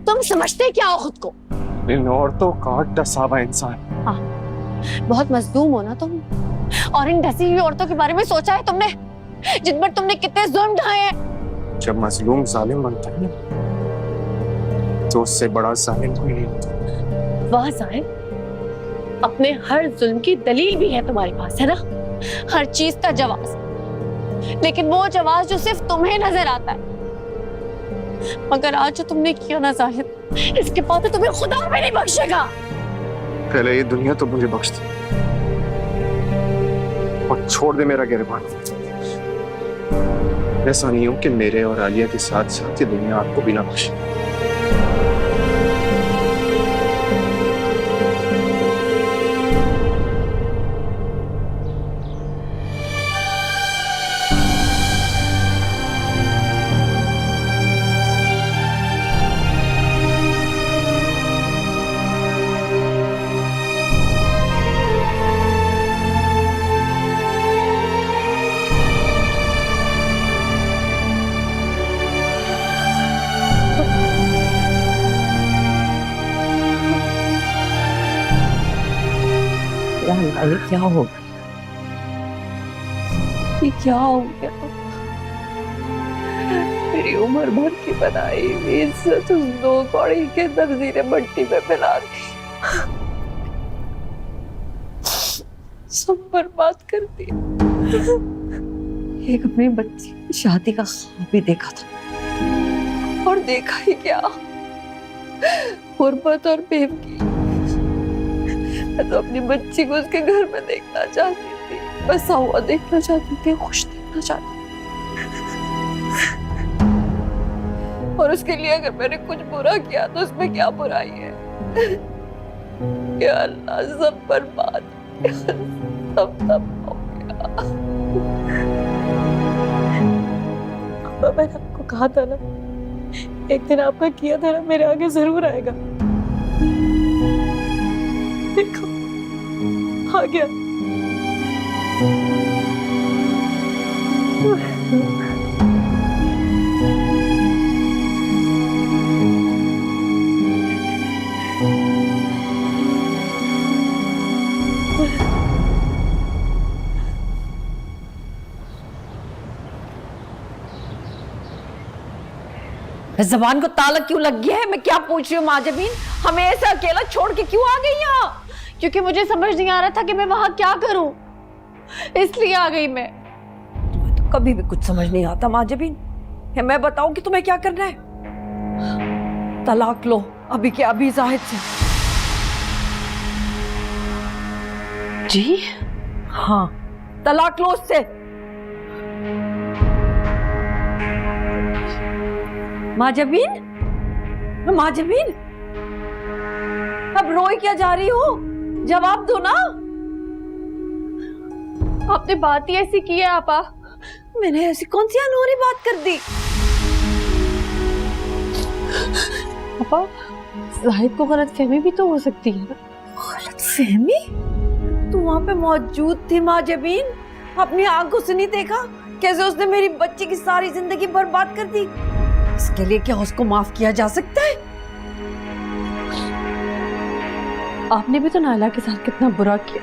तुम समझते क्या हो खुद को? इन औरतों का डसा हुआ इंसान। हाँ, बहुत मजलूम हो ना तुम। और इन डसी हुई औरतों के बारे में सोचा है तुमने, जिन पर तुमने कितने जुल्म ढाए हैं? जब मजलूम जालिम बनता है ना, तो उससे बड़ा जालिम कोई नहीं होता। वह जालिम, अपने हर जुल्म की दलील भी है तुम्हारे पास, है ना? हर चीज का जवाब, लेकिन वो जवाब जो सिर्फ तुम्हें नजर आता है। मगर आज जो तुमने किया ना जाहिद, इसके बाद तो तुम्हें खुदा भी नहीं बख्शेगा। पहले ये दुनिया तो मुझे बख्श दे और छोड़ दे मेरा गिरबान। ऐसा नहीं हो कि मेरे और आलिया के साथ साथ ये दुनिया आपको भी ना बख्शे। ये क्या हो गया? ये क्या हो गया? मेरी उम्र भर की बनाई हुई इज्जत उस दो कौड़ी के तबजीरे मट्टी में मिला दी, सब बर्बाद कर दिया। एक अपनी बच्ची की शादी का ख्वाब भी देखा था, और देखा ही क्या, गुर्बत और बेवकी। मैं तो अपनी बच्ची को उसके घर में देखना चाहती थी, बसा हुआ देखना चाहती थी, खुश देखना चाहती थी। और उसके लिए अगर मैंने कुछ बुरा किया तो उसमें क्या बुराई है? या अल्लाह, सब बर्बाद, सब हो गया। अब मैंने आपको कहा था ना, एक दिन आपका किया था ना मेरे आगे जरूर आएगा। देखो, आ गया। जबान को ताला क्यों लग गया है? मैं क्या पूछ रही हूँ माजबीन, हमें ऐसा अकेला छोड़ के क्यों आ गई यहाँ? क्योंकि मुझे समझ नहीं आ रहा था कि मैं वहां क्या करूं, इसलिए आ गई मैं। तुम्हें तो कभी भी कुछ समझ नहीं आता माजबीन। मैं बताऊं कि तुम्हें क्या करना है? तलाक लो अभी के अभी जाहिद से। जी हाँ, तलाक लो उससे। माजबीन, माजबीन, अब रोई क्या जा रही हो? जवाब दो ना। आपने बात ही ऐसी की है आपा। मैंने ऐसी कौन सी अनहोनी बात कर दी? आपा, जाहिद को गलतफहमी भी तो हो सकती है ना। गलतफहमी? तू वहां पे मौजूद थी माजबीन, अपनी आंखों से नहीं देखा कैसे उसने मेरी बच्ची की सारी जिंदगी बर्बाद कर दी? इसके लिए क्या उसको माफ किया जा सकता है? आपने भी तो नायला के साथ कितना बुरा किया।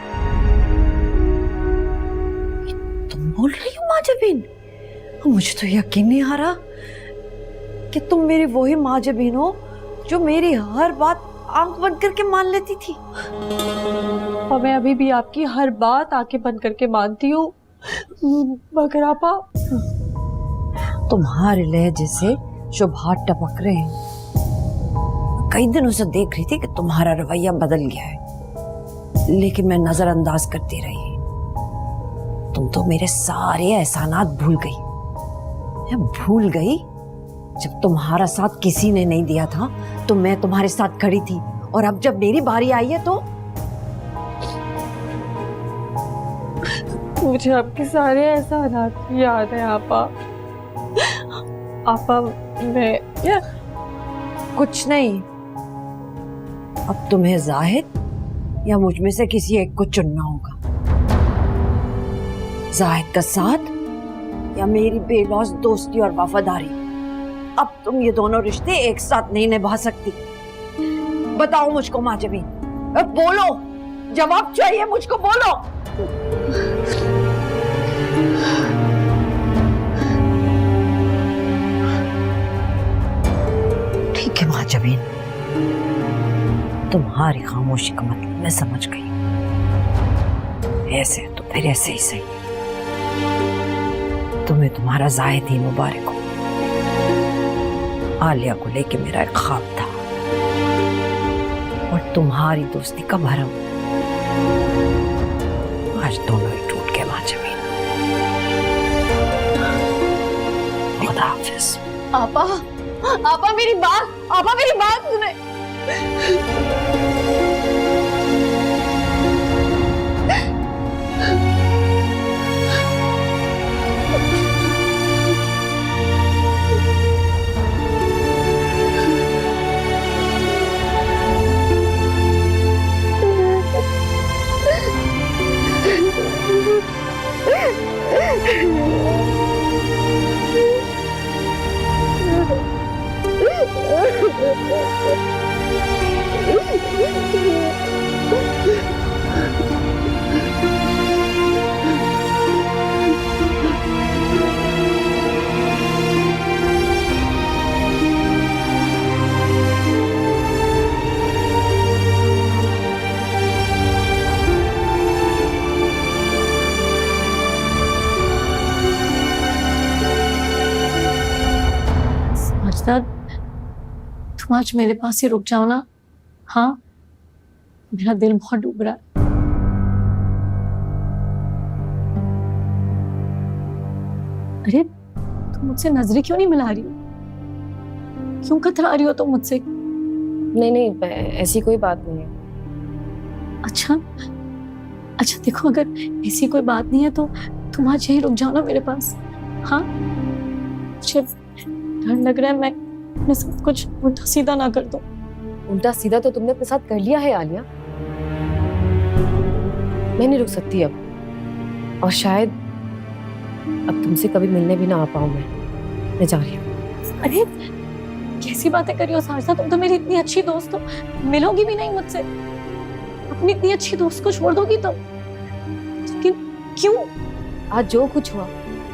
तुम बोल रही हो माजबीन? मुझे तो यकीन नहीं आ रहा कि तुम मेरी वही माजबीन हो जो मेरी हर बात आंख बंद करके मान लेती थी। और मैं अभी भी आपकी हर बात आंखें बंद करके मानती हूँ, मगर आपा तुम्हारे लहजे से शुभ हाथ टपक रहे हैं। कई दिनों से देख रही थी कि तुम्हारा रवैया बदल गया है, लेकिन मैं नजरअंदाज करती रही। तुम तो मेरे सारे एहसानात भूल गई। मैं भूल गई जब तुम्हारा साथ किसी ने नहीं दिया था तो मैं तुम्हारे साथ खड़ी थी, और अब जब मेरी बारी आई है तो मुझे आपके सारे एहसानात याद है आपा। आपा, मैं कुछ नहीं। अब तुम्हें जाहिद या मुझ में से किसी एक को चुनना होगा। जाहिद का साथ या मेरी बेलौस दोस्ती और वफादारी। अब तुम ये दोनों रिश्ते एक साथ नहीं निभा सकती। बताओ मुझको माँ जमीन, बोलो, जवाब चाहिए मुझको, बोलो। ठीक है माँ जमीन, तुम्हारी खामोशी का मतलब मैं समझ गई। ऐसे तो फिर ऐसे ही सही। तुम्हें तुम्हारा जायद ही मुबारक हो। आलिया को लेके मेरा एक ख्वाब था और तुम्हारी दोस्ती का भरम। आज दोनों ही टूट गए माँ जमीन। खुदा हाफिज। आपा, आपा मेरी बात सुने। साजदा, तुम आज मेरे पास ही रुक जाओ ना। हाँ, मेरा दिल बहुत डूब रहा है। अरे तुम मुझसे नजरें क्यों नहीं मिला रही हो? क्यों कतरा रही हो तुम मुझसे? नहीं, ऐसी कोई बात नहीं है। अच्छा देखो, अगर ऐसी कोई बात नहीं है तो तुम आज यहीं रुक जाओ ना मेरे पास। हाँ, मुझे डर लग रहा है मैं सब कुछ उल्टा सीधा ना कर दूं। उल्टा सीधा तो तुमने अपने साथ कर लिया है आलिया। मैं नहीं रुक सकती अब, और शायद अब तुमसे कभी मिलने भी ना आ पाऊं। मैं जा रही हूँ। अरे कैसी बातें कर रही हो साजदा, तुम तो मेरी इतनी अच्छी दोस्त हो, मिलोगी भी नहीं मुझसे? अपनी इतनी अच्छी दोस्त को छोड़ दोगी तुम? लेकिन क्यों? आज जो कुछ हुआ,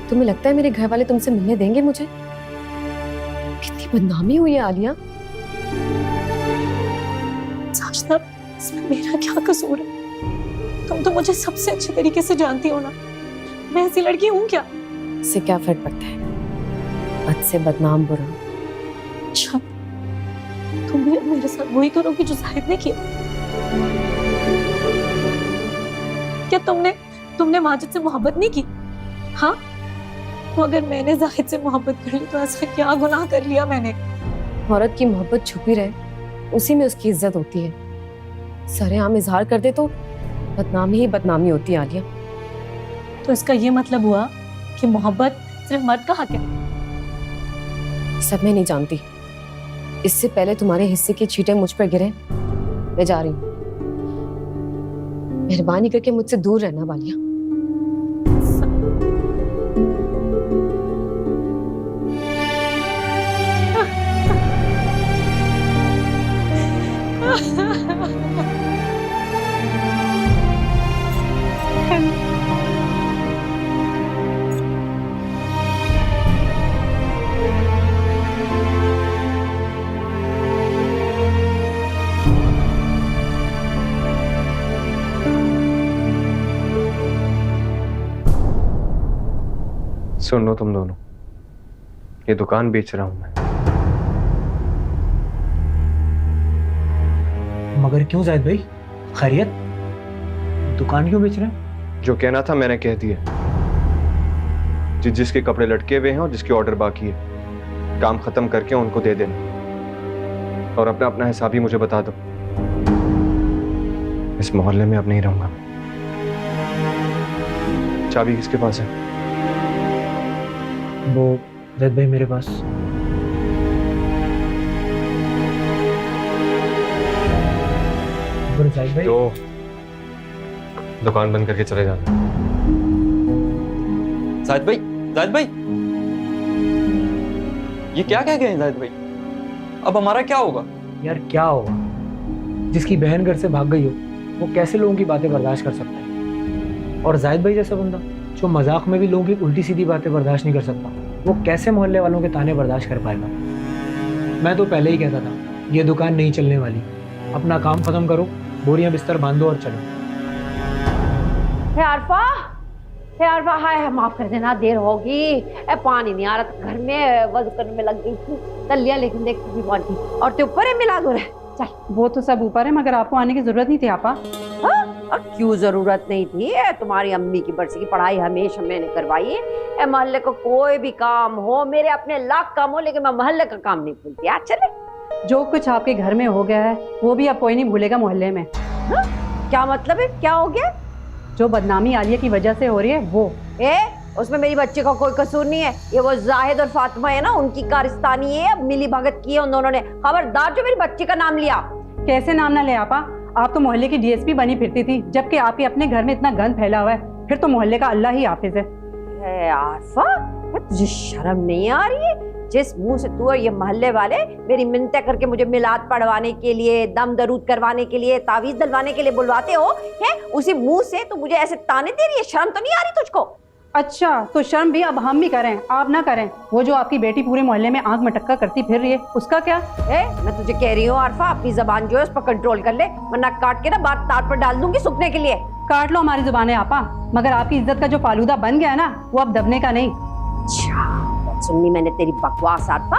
तुम्हें लगता है मेरे घर वाले तुमसे मिलने देंगे मुझे? कितनी बदनामी हुई है आलिया। साजदा, इसमें मेरा क्या कसूर है? तुम तो मुझे सबसे अच्छे तरीके से जानती हो ना, मैं ऐसी लड़की हूँ क्या? इससे क्या फर्क पड़ता है? बद से बदनाम बुरा। अच्छा, तुम भी अब मेरे साथ वही करोगी जो जाहिद ने किया? क्या तुमने माजिद से मोहब्बत नहीं की? हाँ, तो अगर मैंने जाहिद से मोहब्बत कर ली तो ऐसा क्या गुनाह कर लिया मैंने? औरत की मोहब्बत छुपी रहे, उसी में उसकी इज्जत होती है। सरेआम इजहार कर दे तो बदनामी ही बदनामी होती है आलिया। तो इसका ये मतलब हुआ कि मोहब्बत सिर्फ मर्द का हक है? सब मैं नहीं जानती। इससे पहले तुम्हारे हिस्से के छींटे मुझ पर गिरे, मैं जा रही हूँ। मेहरबानी करके मुझसे दूर रहना वालिया। सुन लो तुम दोनों, ये दुकान बेच रहा हूं मैं। मगर क्यों जाहिद भाई, खैरियत? दुकान क्यों बेच रहे हैं? जो कहना था मैंने कह दिया। जिसके कपड़े लटके हुए हैं और जिसके ऑर्डर बाकी है, काम खत्म करके उनको दे देना, और अपना अपना हिसाब ही मुझे बता दो। इस मोहल्ले में अब नहीं रहूंगा। चाबी किसके पास है? वो जाहिद भाई मेरे पास। जाहिद भाई, तो दुकान बंद करके चले जाना। जाहिद भाई, ये क्या कह गए हैं जाहिद भाई? अब हमारा क्या होगा? यार क्या होगा? जिसकी बहन घर से भाग गई हो वो कैसे लोगों की बातें बर्दाश्त कर सकता है? और जाहिद भाई जैसा बंदा जो मजाक में भी लोगों की उल्टी सीधी बातें बर्दाश्त नहीं कर सकता, वो कैसे मोहल्ले वालों के ताने बर्दाश्त कर पाएगा? मैं तो पहले ही कहता था ये दुकान नहीं चलने वाली। अपना काम खत्म करो, बोरियां बिस्तर बांधो और चलो। हे अरफा, हाय माफ कर देना, देर होगी। पानी नहीं आ रहा था घर में, वजू करने में लग गई थी, कर लिया, लेकिन देख भी पहुंची। और ते ऊपर है मिला दो रे, चल। वो तो सब ऊपर है, मगर आपको आने की जरूरत नहीं थी आपा। और क्यों जरूरत नहीं थी? तुम्हारी अम्मी की बरसी की पढ़ाई हमेशा मैंने करवाई है। मोहल्ले को कोई भी काम हो, मेरे अपने लाख काम हो, लेकिन मैं मोहल्ले का काम नहीं भूलती। याद चले, जो कुछ आपके घर में हो गया है वो भी अब कोई नहीं भूलेगा मोहल्ले में। क्या मतलब है? क्या हो गया? जो बदनामी आलिया की वजह से हो रही है वो। उसमें मेरी बच्ची का कोई कसूर नहीं है। ये वो जाहिद और फातिमा है ना, उनकी कारस्तानी है, मिली भगत की है उन दोनों ने। खबरदार जो मेरी बच्ची का नाम लिया। कैसे नाम ना ले आपा? आप तो मोहल्ले की डीएसपी बनी फिरती थी, जबकि आपके अपने घर में इतना गंद फैला हुआ है। फिर तो मोहल्ले का अल्लाह ही हाफिज है। आरफा, तुझे शर्म नहीं आ रही है? जिस मुंह से तू और ये मोहल्ले वाले मेरी मिन्नतें करके मुझे मिलाद पढ़वाने के लिए, दम दरूद करवाने के लिए, तावीज डलवाने के लिए बुलवाते हो, है उसी मुंह से तू मुझे ऐसे ताने दे रही है? शर्म तो नहीं आ रही तुझको? अच्छा, तो शर्म भी अब हम भी करें, आप ना करें। वो जो आपकी बेटी पूरे मोहल्ले में आंख मटक्का करती फिर रही है, उसका क्या? मैं तुझे कह रही हूँ आरफा, अपनी जबान जो है उस पर कंट्रोल कर ले, वरना काट के ना बात तार पर डाल दूंगी सूखने के लिए। काट लो हमारी जुबानें आपा, मगर आपकी इज्जत का जो फालूदा बन गया है ना, वो अब दबने का नहीं। सुननी मैंने तेरी बकवास आरफा।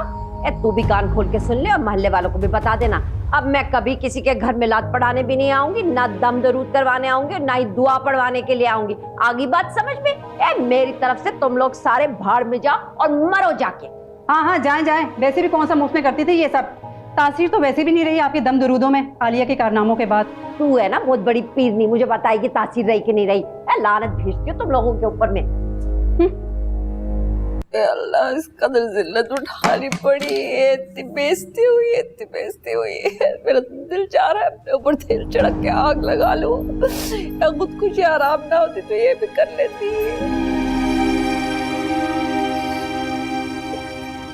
तू भी कान खोल के सुन ले और मोहल्ले वालों को भी बता देना। अब मैं कभी किसी के घर मिलाद पढ़ाने भी नहीं आऊंगी, ना दम दरूद करवाने आऊंगी, ना ही दुआ पढ़वाने के लिए आऊंगी। आगी बात समझ में? मेरी तरफ से तुम लोग सारे भाड़ में जाओ और मरो जाके। हाँ, जाएं। वैसे भी कौन सा मुफ्त में करती थी ये सब? तासीर तो वैसे भी नहीं रही आपके दम दरूदों में आलिया के कारनामों के बाद। तू है ना बहुत बड़ी पीरनी, मुझे बताएगी तासीर रही कि नहीं रही। लानत भेजती हूँ तुम लोगों के ऊपर में। अल्लाह, इस कदर जिल्लत उठानी पड़ी है, इतनी बेइज्जती हुई है। मेरा दिल चाह रहा है अपने ऊपर तेल छिड़क के आग लगा लूं। या खुदकुशी आराम ना होती तो ये भी कर लेती।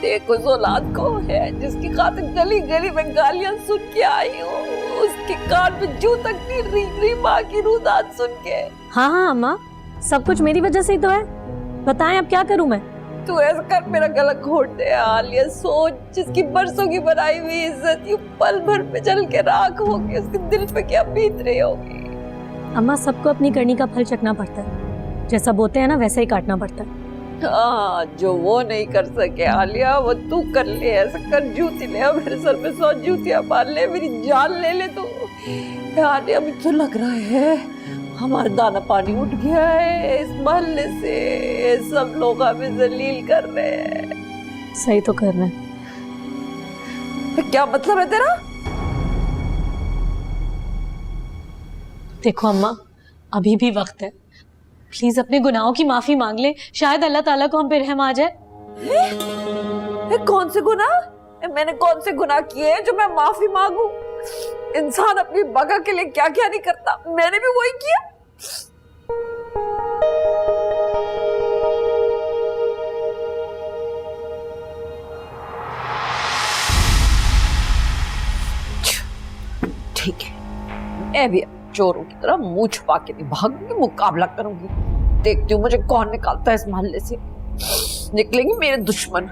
देखो उस औलाद को है जिसकी खातिर गली गली में गालियां सुन के आई हूँ, उसके कान में जू तक नहीं रही माँ की रुदात सुन के। हाँ अम्मा, सब कुछ मेरी वजह से ही तो है। बताएं अब क्या करूं मैं? तू ऐसा कर मेरा गला घोट दे आलिया। सोच, जिसकी बरसों की बनाई हुई इज्जत ये पल भर में जल के राख होगी, उसके दिल पे क्या बीत रही होगी। अम्मा, सबको अपनी करनी का फल चखना पड़ता है। जैसा बोते हैं ना वैसा ही काटना पड़ता है। हाँ, जो वो नहीं कर सके आलिया, वो तू कर ले। ऐसा कर, जूती ले मेरे सर पे 100 जूतियां मार ले, मेरी जान ले ले तू। आलिया, मुझे तो लग रहा है हमारा दाना पानी उठ गया है इस मोहल्ले से। सब लोग हमें जलील कर रहे हैं। सही तो कर रहे हैं। क्या मतलब है तेरा? देखो अम्मा, अभी भी वक्त है। प्लीज अपने गुनाहों की माफी मांग ले, शायद अल्लाह ताला को हम पे रहम आ जाए। कौन से गुनाह? मैंने कौन से गुनाह किए हैं जो मैं माफी मांगू? इंसान अपनी बगा के लिए क्या क्या नहीं करता, मैंने भी वही किया। ठीक है, मैं भी चोरों की तरह मुंह छुपा के नहीं भागूंगी, मुकाबला करूंगी। देखती हूँ मुझे कौन निकालता है इस मोहल्ले से। निकलेंगे मेरे दुश्मन।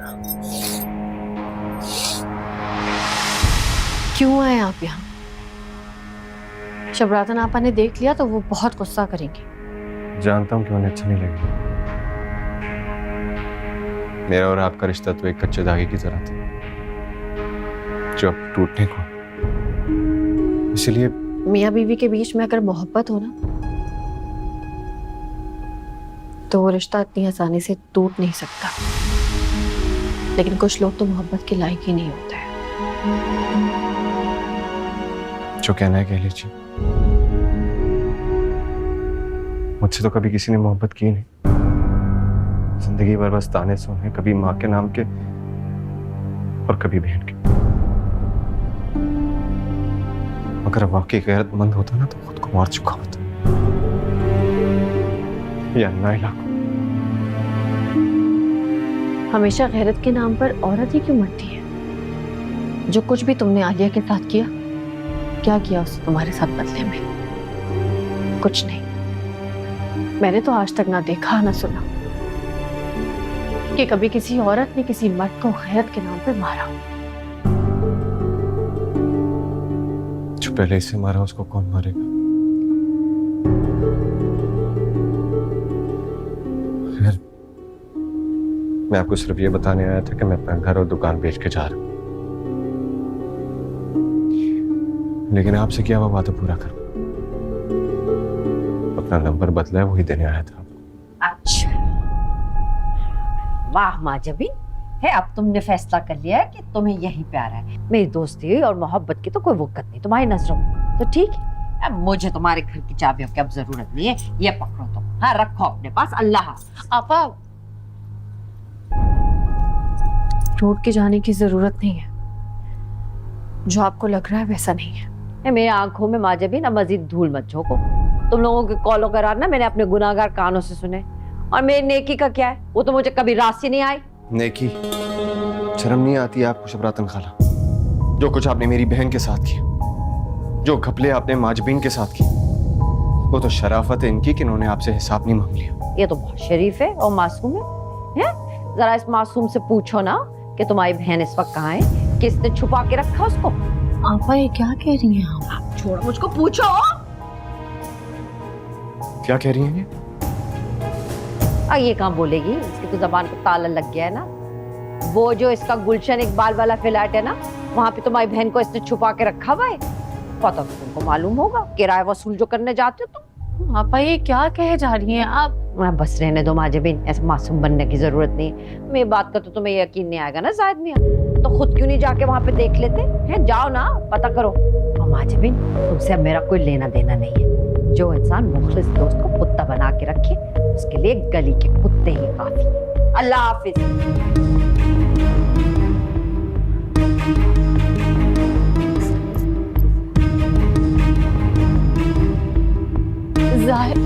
क्यों आए आप यहाँ? शबरातन आपा ने देख लिया तो वो बहुत गुस्सा करेंगे। जानता हूँ कि उन्हें अच्छा नहीं लगेगा। मेरा और आपका रिश्ता तो एक कच्चे धागे की तरह था जो अब टूटने को। इसलिए मियाँ बीवी के बीच में अगर मोहब्बत हो ना, तो वो रिश्ता इतनी आसानी से टूट नहीं सकता। लेकिन कुछ लोग तो मोहब्बत के लायक ही नहीं होते हैं। जो कहना है कह लीजिए। मुझसे तो कभी किसी ने मोहब्बत की नहीं। जिंदगी भर बस ताने सुने, कभी माँ के नाम के और कभी बहन के। अगर वाकई गैरतमंद होता ना तो खुद को मार चुका होता। या नाइला को। हमेशा गैरत के नाम पर औरत ही क्यों मरती है? जो कुछ भी तुमने आलिया के साथ किया, क्या किया उसने तुम्हारे साथ बदले में? कुछ नहीं। मैंने तो आज तक ना देखा ना सुना कि कभी किसी औरत ने किसी मर्द को गैरत के नाम पे मारा। जो पहले इसे मारा उसको कौन मारेगा? खैर, मैं आपको सिर्फ ये बताने आया था कि मैं अपना घर और दुकान बेच के जा रहा हूं, लेकिन आपसे क्या हुआ वादा पूरा करूं। अपना नंबर बदला है, वही देने आया था। अच्छा, वाह माजबी है, अब तुमने फैसला कर लिया है कि तुम्हें यही प्यारा है। मेरी दोस्ती और मोहब्बत की तो कोई वक़्त नहीं तुम्हारी नजरों में, तो ठीक है। अब मुझे तुम्हारे घर की चाबियों की अब जरूरत नहीं है, ये पकड़ो तुम, हाँ रखो अपने पास। अल्लाह हाफ़िज़। आपा, रोड के जाने की जरूरत नहीं है। जो आपको लग रहा है वैसा नहीं है। मेरी आंखों में माजबी ना मजीद धूल मत झोंको। तुम लोगों के कॉलों करार ना मैंने अपने गुनाहगार कानों से सुने, और मेरी नेकी का क्या है, वो तो मुझे कभी रास ही नहीं आई। नेकी? शर्म नहीं आती आपको शबरातन खाला? जो कुछ आपने मेरी बहन के साथ किया, जो घपले आपने माजबीन के साथ किए, वो तो शराफत है इनकी कि इन्होंने आपसे हिसाब नहीं मांग लिया। ये तो बहुत शरीफ है और मासूम है? जरा इस मासूम से पूछो ना कि तुम्हारी बहन इस वक्त कहाँ है, किसने छुपा के रखा उसको। आपा ये क्या कह रही हैं आप? छोड़ो मुझको, पूछो। क्या कह रही हैं ये? ये कहाँ बोलेगी, इसकी तो जबान को ताला लग गया है ना। वो जो इसका गुलशन इकबाल वाला फ्लैट है ना, वहाँ पे तुम्हारी बहन को इसने छुपा के रखा हुआ है। पता तो तुमको मालूम होगा, किराया वसूल जो करने जाते हो तुम। आपा ये क्या कहे जा रही हैं आप? बस रहने दो माजबीन, ऐसे मासूम बनने की जरूरत नहीं है। मेरी बात का तो तुम्हें यकीन नहीं आएगा ना जाहिद मियां, तो खुद क्यों नहीं जाके वहाँ पे देख लेते हैं? जाओ ना, पता करो। और माजबीन, तुमसे अब मेरा कोई लेना देना नहीं है। जो इंसान मुखलिस दोस्त को कुत्ता बना के रखे, उसके लिए गली के कुत्ते ही काफी है। अल्लाह हाफिज। जाहिद,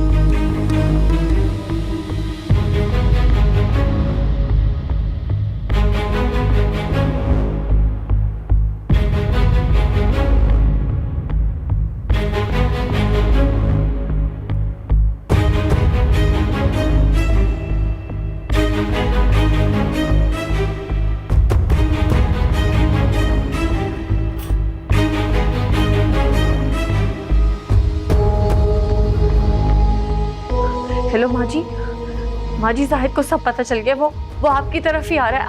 हेलो माँ जी। माँ जी, जाहिद को सब पता चल गया। वो आपकी तरफ ही आ रहा है।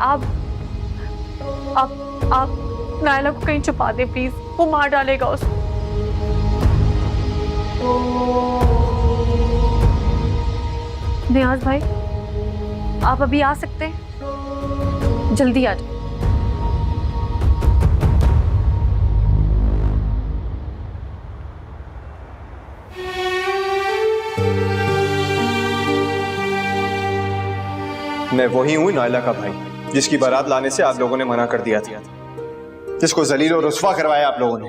आप नायला को कहीं छुपा दे प्लीज, वो मार डालेगा उसको। नियाज भाई, आप अभी आ सकते हैं? जल्दी आ जाओ। मैं वही हूँ नायला का भाई, जिसकी बारात लाने से आप लोगों ने मना कर दिया था, जिसको जलील और रुस्वा करवाया आप लोगों ने।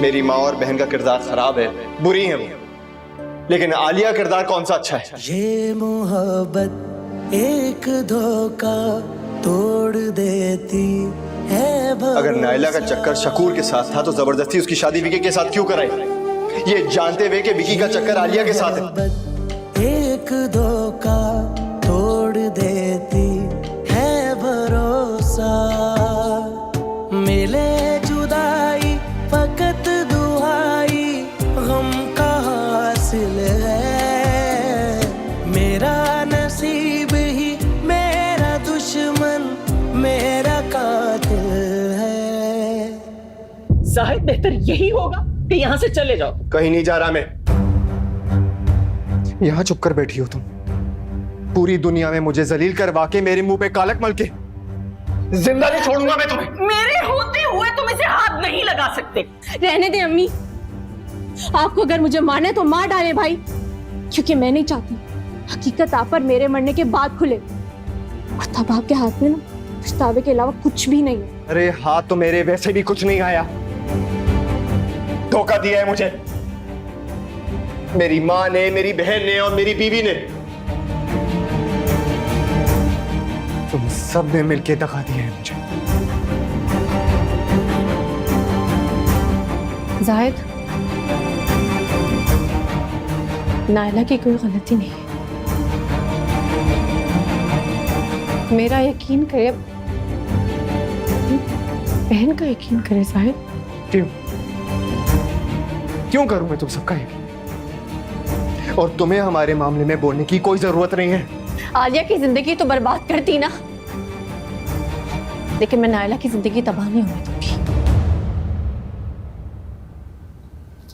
मेरी माँ और बहन का किरदार खराब है, बुरी है वो, लेकिन आलिया किरदार कौन सा अच्छा है? ये मोहब्बत एक धोखा तोड़ देती है। अगर नायला का चक्कर शकूर के साथ था तो जबरदस्ती उसकी शादी विकी के साथ क्यों कराई, ये जानते हुए कि विकी का चक्कर आलिया के साथ है? एक धोखा तोड़ देती है भरोसा। मिले जुदाई फकत दुहाई गम का हासिल है। मेरा नसीब ही मेरा दुश्मन मेरा कातिल है। जाहिद, बेहतर यही होगा कि यहाँ से चले जाओ। कहीं नहीं जा रहा मैं, यहाँ चुप कर बैठी हो तुम। पूरी दुनिया में मुझे जलील करवा के मेरे मुंह पे कालक मल के जिंदा नहीं छोड़ूंगा मैं तुम्हें। मेरे होते हुए तुम इसे हाथ नहीं लगा सकते। रहने दे अम्मी, आपको अगर मुझे मारना है तो मार डाले भाई, क्योंकि मैं नहीं चाहती हकीकत आप पर मेरे मरने के बाद खुले। और तब आपके हाथ में ना पछतावे के अलावा कुछ भी नहीं है। अरे हाथ तो मेरे वैसे भी कुछ नहीं आया, धोखा दिया है मुझे। मेरी माँ ने, मेरी बहन ने और मेरी बीवी ने, तुम सब ने मिलके दगा दिया है मुझे। जाहिद, नायला की कोई गलती नहीं है। मेरा यकीन करे, बहन का यकीन करे जाहिद। क्यों करूं मैं तुम सबका यकीन? और तुम्हें हमारे मामले में बोलने की कोई जरूरत नहीं है। आलिया की जिंदगी तो बर्बाद करती ना, लेकिन मैं नायला की जिंदगी तबाह नहीं होने दूंगी।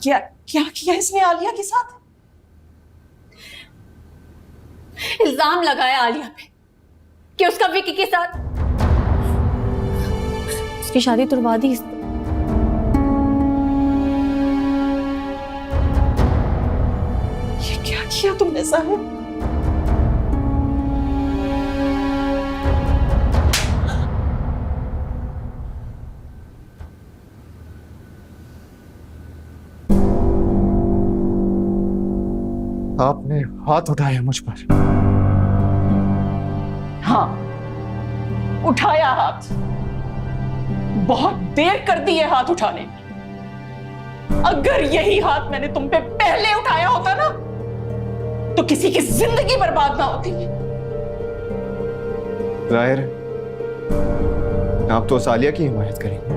क्या क्या किया इसने आलिया के साथ? इल्जाम लगाया आलिया पे कि उसका विकी के साथ, उसकी शादी तुड़वा दी इसने। ये क्या किया तुमने साहिब? आपने हाथ उठाया मुझ पर। हाँ, उठाया हाथ। बहुत देर कर दी है हाथ उठाने में। अगर यही हाथ मैंने तुम पे पहले उठाया होता ना, तो किसी की जिंदगी बर्बाद ना होती। जाहिर है आप तो सालिया की हिमायत करेंगे,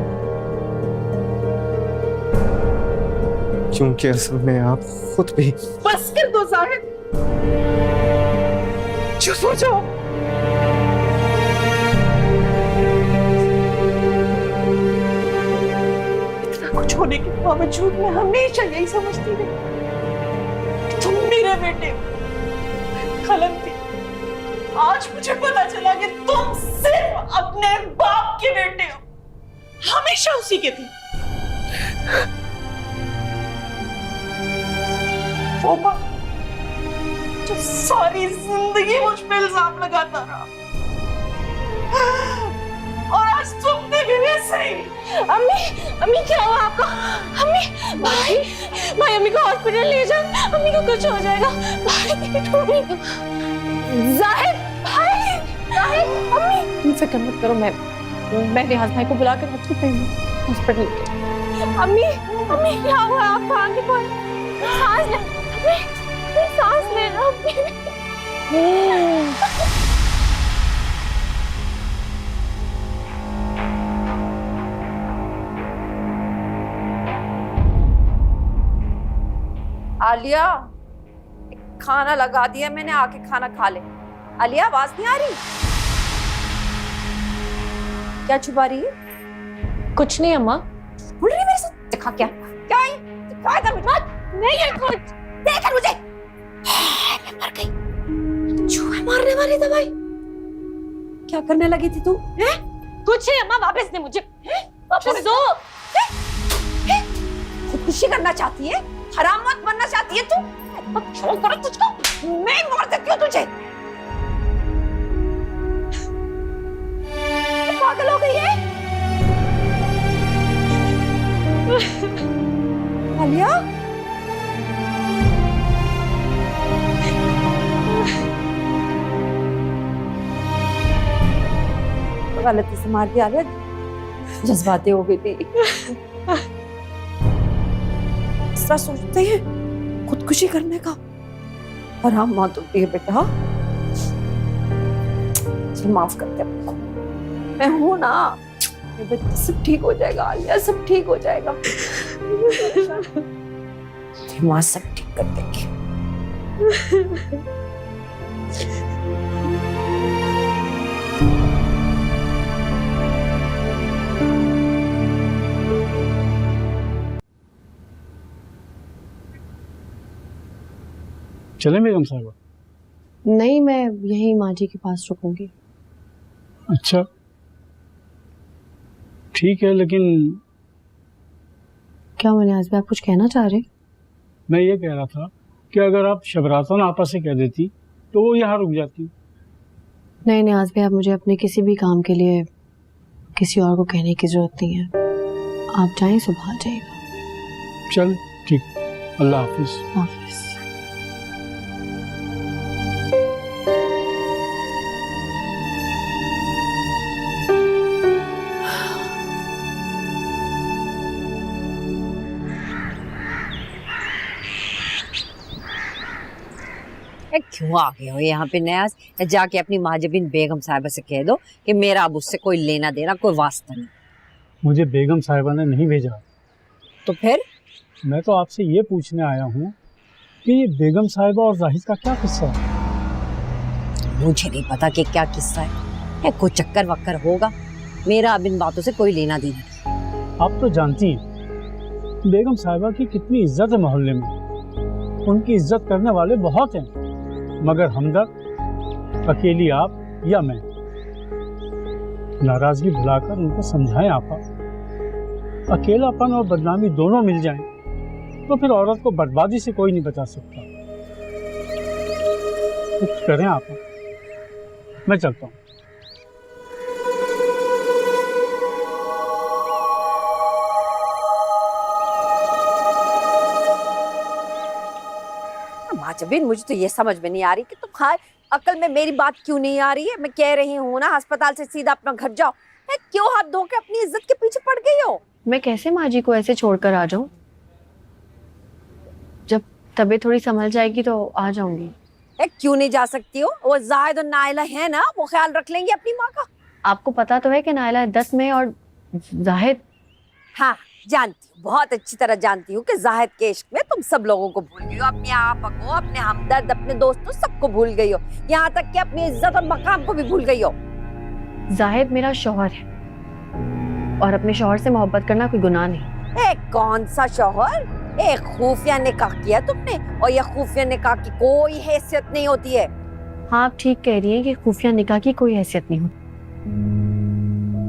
क्योंकि असल में आप खुद भी। बस कर दो जाहिद, चुप हो जाओ। इतना कुछ होने के बावजूद मैं हमेशा यही समझती रही कि तुम मेरे बेटे हो। गलत थी। आज मुझे पता चला कि तुम सिर्फ अपने बाप के बेटे हो, हमेशा उसी के थे। वो बाप जो सारी जिंदगी मुझ पे इल्जाम लगाता रहा, और आज तुमने भी वैसे ही। अम्मी, अम्मी क्या हुआ आपको? अम्मी, भाई, भाई अम्मी को हॉस्पिटल ले जाओ, अम्मी को कुछ हो जाएगा। भाई, जाहिद, भाई, जाहिद, अम्मी। तुम फिक्र मत करो, मैं रियाज भाई को बुला कर हॉस्पिटल लेके। अम्मी, अम्मी क्या हुआ आपको? आगे बोल, सांस ले, अम्मी, सांस लेना अम्मी। आलिया, खाना लगा दिया मैंने, आके खाना खा ले। आलिया, आवाज नहीं आ रही? क्या छुपा रही है? कुछ नहीं अम्मा। बोल रही मेरे साथ? दिखा क्या क्या है? दिखा इधर मुझे। नहीं है कुछ, देख मुझे। मैं मर गई। चूहे मारने वाली दवाई क्या करने लगी थी तू? कुछ नहीं अम्मा, वापस दे मुझे, वापस दो। खुदकुशी करना चाहती है? हराम मत बनना चाहती है तू? छोड़ करो तुझको, मैं मार देती हूँ तुझे। पागल हो गई है आलिया? गलती से मार दिया आलिया, जज्बाती हो गई थी। ऐसा सोचते हैं खुदकुशी करने का? हराम मौत होती है बेटा। माफ कर दे आपको, मैं हूं ना। ये बच्चे सब ठीक हो जाएगा आलिया, सब ठीक हो जाएगा। माँ सब ठीक कर देगी। चले बेगम साहब? नहीं, मैं यहीं माँ जी के पास रुकूंगी। अच्छा ठीक है, लेकिन क्या मनियाज भाई, आप कुछ कहना चाह रहे? मैं ये कह रहा था कि अगर आप शबरातन आपा से कह देती तो वो यहाँ रुक जाती। नहीं नियाज भाई, आप मुझे अपने किसी भी काम के लिए किसी और को कहने की जरूरत नहीं है। आप जाएं, सुबह आ जाइएगा। चल ठीक, अल्लाह हाफिज। हाफिज। क्यों आ गए हो यहाँ पे नयाज? जाके अपनी माजबिन बेगम साहिबा से कह दो कि मेरा अब उससे कोई लेना देना कोई वास्ता नहीं। मुझे बेगम साहिबा ने नहीं भेजा। तो फिर? मैं तो आपसे ये पूछने आया हूँ कि ये बेगम साहिबा और जाहिद का क्या किस्सा है? मुझे नहीं पता कि क्या किस्सा है, कोई चक्कर वक्कर होगा। मेरा अब इन बातों से कोई लेना देना नहीं। आप तो जानती हैं बेगम साहिबा की कितनी इज्जत है मोहल्ले में। उनकी इज्जत करने वाले बहुत हैं, मगर हमदर्द अकेली आप या मैं। नाराजगी भुलाकर उनको समझाएं आपा। अकेलापन और बदनामी दोनों मिल जाएं तो फिर औरत को बर्बादी से कोई नहीं बचा सकता। कुछ करें आपा, मैं चलता हूँ। माजबिन, मुझे तो ये समझ में नहीं आ रही कि तुम खाए अकल में मेरी बात क्यों नहीं आ रही है। मैं कह रही हूँ ना अस्पताल से सीधा अपना घर जाओ, क्यों हाथ धो के अपनी इज्जत के पीछे पड़ गई हो? मैं कैसे माँ जी को ऐसे छोड़कर आ जाऊं? जब तबीयत थोड़ी संभल जाएगी तो आ जाऊंगी। क्यों नहीं जा सकती हो? वो जाहिद और नाइला है ना, वो ख्याल रख लेंगे अपनी माँ का। आपको पता तो है कि नाइला 10 में और जाहिद। हाँ जानती हूँ, बहुत अच्छी तरह जानती हूँ कि जाहिद के इश्क में तुम सब लोगों को भूल गई हो। अपने आपा को, अपने हमदर्द, अपने दोस्तों, सबको भूल गई हो। यहाँ तक कि अपनी इज्जत और मकाम को भी भूल गई हो। जाहिद मेरा शौहर है और अपने शौहर से मोहब्बत करना कोई गुनाह नहीं। कौन सा शौहर? एक खुफिया निकाह किया तुमने, और ये खुफिया निकाह की कोई हैसियत नहीं होती है। हाँ आप ठीक कह रही हैं कि खुफिया निकाह की कोई हैसियत नहीं होती,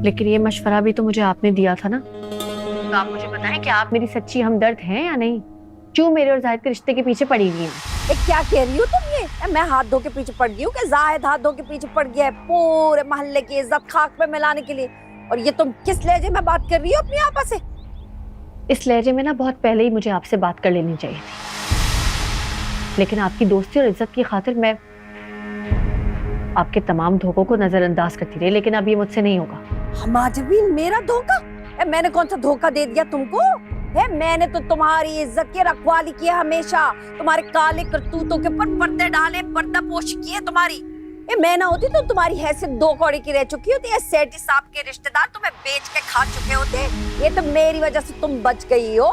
लेकिन ये मशवरा भी तो मुझे आपने दिया था ना। तो आप मुझे बताएं कि आप मेरी सच्ची हमदर्द हैं या नहीं? क्यों मेरे और जाहिद के रिश्ते के पीछे पड़ी हुई हैं? क्या कह रही हो तुम ये? मैं हाथ धो के पीछे पड़ गई हूँ कि जाहिद हाथ धो के पीछे पड़ गया है पूरे मोहल्ले की इज्जत खाक पे मिलाने के लिए? और ये तुम किस लहजे में बात कर रही हो अपनी आपस से? इस लहजे में ना बहुत पहले ही मुझे आपसे बात कर लेनी चाहिए थी, लेकिन आपकी दोस्ती और इज्जत की खातिर मैं आपके तमाम धोखों को नजरअंदाज करती रही, लेकिन अब ये मुझसे नहीं होगा। माजबीन, मेरा धोखा? मैंने कौन सा धोखा दे दिया तुमको? मैंने तो तुम्हारी इज्जत की रखवाली की हमेशा, तुम्हारे काले करतूतों के ऊपर पर्दे डाले, पर्दापोशी की है तुम्हारी। मैं ना होती तो तुम्हारी हैसियत 2 कौड़ी की रह चुकी होती है। सेठी साहब के रिश्तेदार तुम्हें बेच के खा चुके होते। ये तो मेरी वजह से तुम बच गई हो।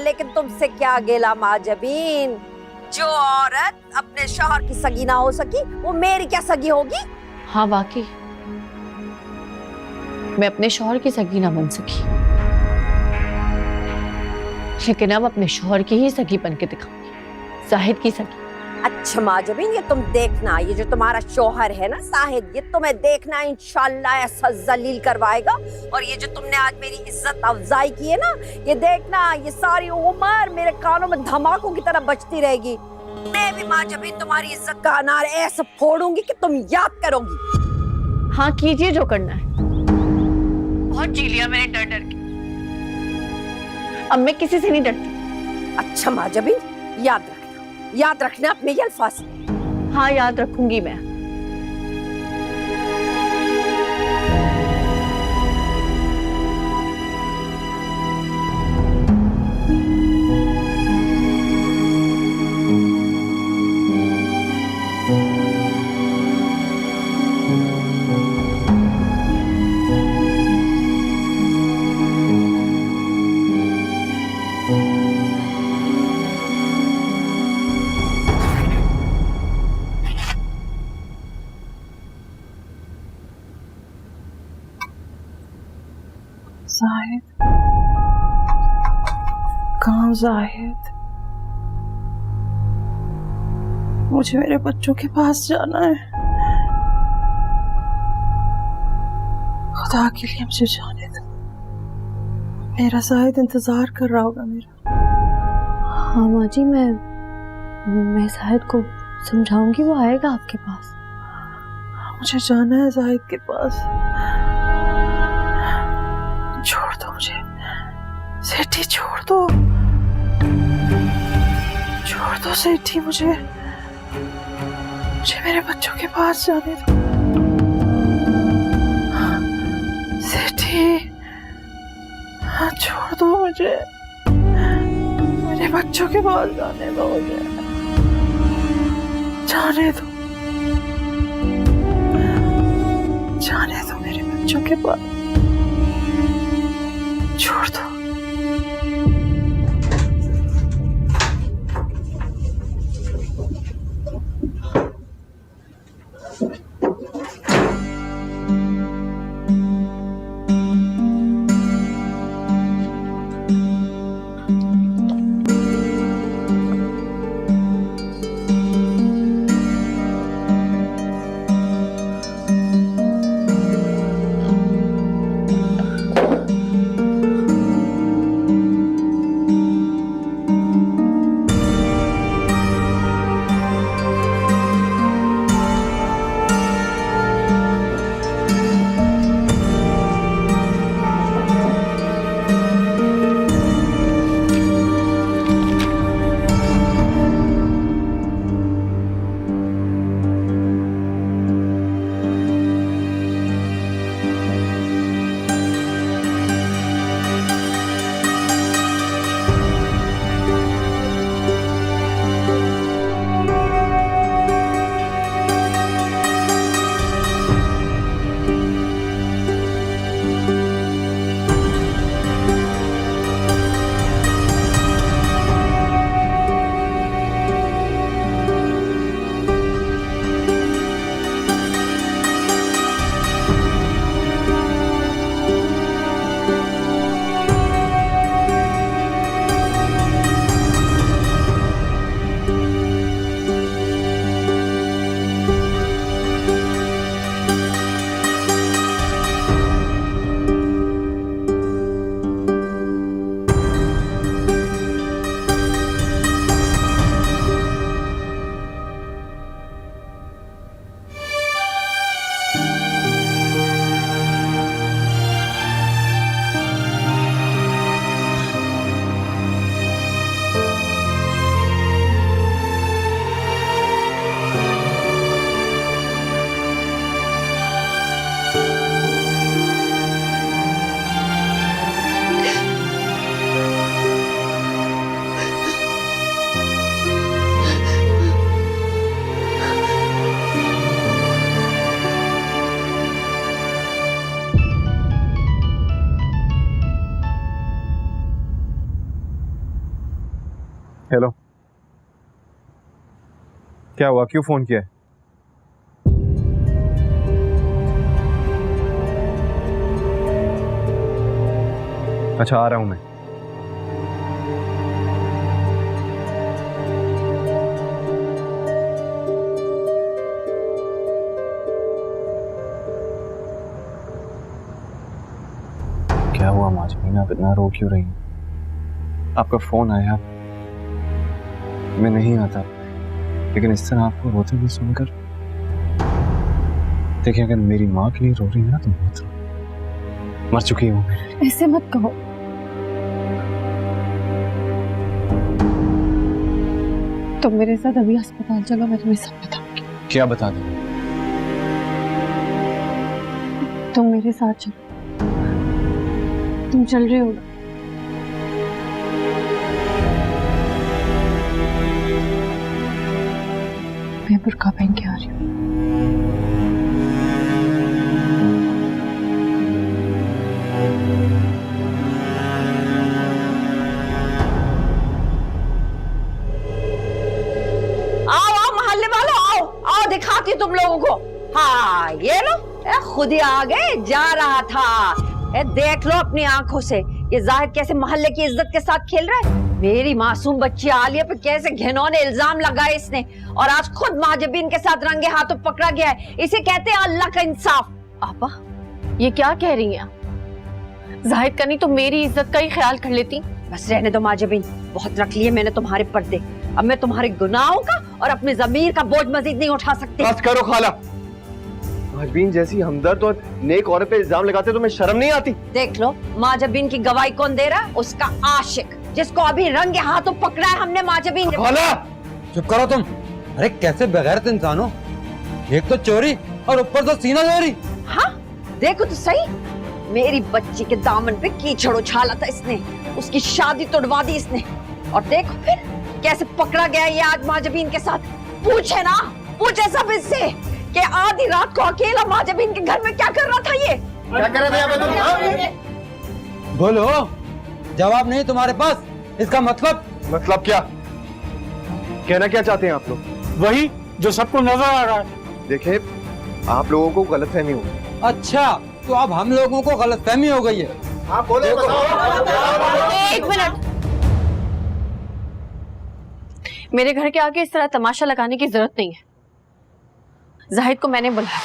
लेकिन तुमसे क्या गिला माजबीन? जो औरत अपने शौहर की सगी ना हो सकी, वो मेरी क्या सगी होगी? हाँ वाकई मैं अपने शौहर की सगी ना बन सकी, लेकिन अब अपने शौहर की ही सगी बन के दिखाऊंगी, जाहिद की सगी। अच्छा माजबीन, ये तुम देखना, ये जो तुम्हारा शौहर है ना जाहिद, ये तुम्हें देखना इंशाल्लाह ऐसा जलील करवाएगा। और ये जो तुमने आज मेरी इज्जत अफजाई की है ना, ये देखना ये सारी उम्र मेरे कानों में धमाकों की तरह बजती रहेगी। मैं भी माजबीन तुम्हारी इज्जत का अनार ऐसे फोड़ूंगी कि तुम याद करोगी। हाँ कीजिए जो करना है। बहुत जी लिया मैंने डर डर के, अब मैं किसी से नहीं डरती। अच्छा माजबीन, याद रखना अपने ये अल्फाज। हाँ याद रखूंगी मैं। जाहिद, कहाँ जाहिद? मुझे मेरे बच्चों के पास जाना है। खुदा के लिए मुझे जाने दो। मेरा जाहिद इंतजार कर रहा होगा मेरा। हाँ माँ जी, मैं जाहिद को समझाऊंगी, वो आएगा आपके पास। मुझे जाना है जाहिद के पास। छोड़ दो मुझे सेठी, छोड़ दो सेठी, मुझे मेरे बच्चों के पास जाने दो सेठी। हाँ छोड़ दो मुझे, मेरे बच्चों के पास जाने दो मुझे। जाने दो मेरे बच्चों के पास, छोड़ दो। हेलो, क्या हुआ? क्यों फोन किया है? अच्छा, आ रहा हूं मैं। क्या हुआ माजबीन, आप इतना रो क्यों रही हैं? आपका फोन आया, मैं नहीं आता, लेकिन इस तरह आपको रोते हुए सुनकर, देखिए अगर मेरी माँ के लिए रो रही है ना तो मत रो, मर चुकी है वो मेरे लिए। ऐसे मत कहो। तुम मेरे साथ अभी अस्पताल चलो, मैं तुम्हें सब बताऊंगी। क्या बता दूं? तुम मेरे साथ चलो। तुम चल रहे हो ना? मैं बुर्का पहन के आ रही हूँ। आओ आओ मोहल्ले वालों, आओ आओ, दिखाती हूँ तुम लोगों को। हाँ ये लो, खुद ही आ गए, जा रहा था। देख लो अपनी आंखों से ये जाहिद कैसे मोहल्ले की इज्जत के साथ खेल रहा है। मेरी मासूम बच्ची आलिया पे कैसे घिनौने इल्जाम लगाए इसने, और आज खुद माजबीन के साथ रंगे हाथों पकड़ा गया है। इसे कहते हैं अल्लाह का इंसाफ। आपा, ये क्या कह रही हैं? जाहिद करनी तो मेरी इज्जत का ही ख्याल कर लेती। बस रहने दो माजबीन, बहुत रख लिए मैंने तुम्हारे पर्दे। अब मैं तुम्हारे गुनाहों का और अपने जमीर का बोझ मजीद नहीं उठा सकती। बस करो खाला, माजबीन जैसी हमदर्द और नेक औरत पे इल्जाम लगाते तो मैं शर्म नहीं आती? देख लो माजबीन की गवाही कौन दे रहा है, उसका आशिक, जिसको अभी रंगे हाथों पकड़ा है हमने माजबीन। खाला चुप करो तुम। अरे कैसे बगैरत इंसान हो, एक तो चोरी और ऊपर तो सीना चोरी। हाँ देखो तो सही, मेरी बच्ची के दामन पे कीचड़ उछाला था इसने, उसकी शादी तोड़वा दी इसने, और देखो फिर कैसे पकड़ा गया ये आज माजबीन के साथ। पूछे ना पूछे सब इससे कि आधी रात को अकेला माजबीन के घर में क्या कर रहा था ये? क्या कर रहे थे आप? बोलो, जवाब नहीं तुम्हारे पास? इसका मतलब? मतलब क्या? कहना क्या चाहते हैं आप लोग? वही जो सबको नजर आ रहा है। देखिए, आप लोगों को गलतफहमी हुई। अच्छा, तो अब हम लोगों को गलतफहमी हो गई है। आप बोले एक मिनट, मेरे घर के आगे इस तरह तमाशा लगाने की जरूरत नहीं है। जाहिद को मैंने बुलाया,